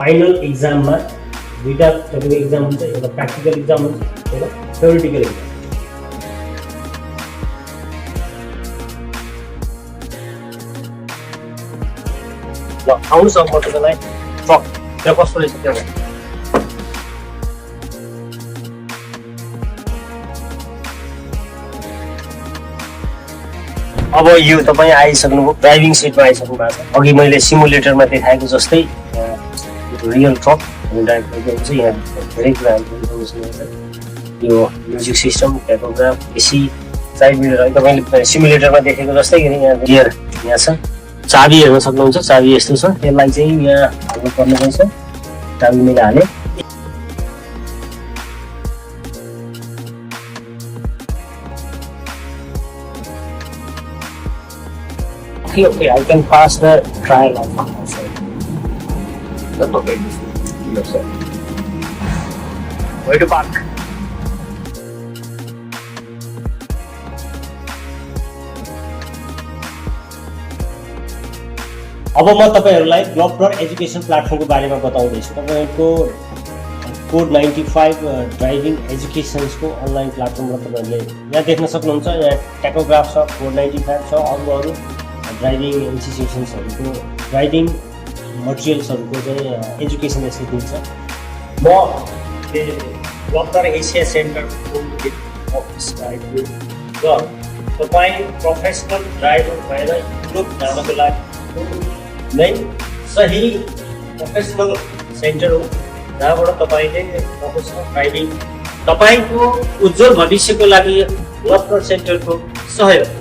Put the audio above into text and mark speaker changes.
Speaker 1: Final एक्जाममा दुईटा तपाईँको exam हुन्छ, एउटा प्र्याक्टिकल एक्जाम हुन्छ, एउटा थ्योरिटिकल एक्जाम। ल आउनुहोस् अब म तपाईँलाई ट्रक त्यहाँ कस्तो रहेछ त्यहाँ अब यो तपाईँ आइसक्नुभयो, ड्राइभिङ सिटमा आइसक्नु भएको छ। अघि मैले सिमुलेटरमा देखाएको जस्तै रियल ट्रक ड्राइभ गरेको हुन्छ। यहाँ धेरै कुराहरू हुन्छ। यो music system, tachograph, AC, side mirror है तपाईँले सिमुलेटरमा देखेको जस्तै यहाँ गियर यहाँ छ। चाबी हेर्न सक्नुहुन्छ, चाबी यस्तो छ। त्यसलाई चाहिँ यहाँ हाल्नु पर्ने रहेछ। चाबी मैले हालेँ। Okay, I can pass the trial on outside. That's okay. Yes, sir. Where to park? अब म तपाईहरुलाई ग्लोबप्लर एजुकेसन प्लेटफर्मको बारेमा बताउँदैछु। तपाईहरुको कोड 95 ड्राइभिङ एजुकेसन्सको अनलाइन प्लेटफर्ममा तपाईहरुले यहाँ देख्न सक्नुहुन्छ। यहाँ ट्याकोग्राफ छ, कोड 95 छ, अरू ड्राइभिङ इन्स्टिट्युसन्सहरूको ड्राइभिङ मटेरियल्सहरूको चाहिँ एजुकेसन यसले दिन्छ। म ग्लोबप्लर एसिया सेन्टरको अफिस आइपुग्यो र तपाईँ प्रोफेसनल ड्राइभर भएर युरोप जानको लागि नै सही प्रोफेसनल सेन्टर हो, जहाँबाट तपाईँले प्रोफेसनल ड्राइभिङ तपाईँको उज्जवल भविष्यको लागि ग्लोबप्लर सेन्टरको सहयोग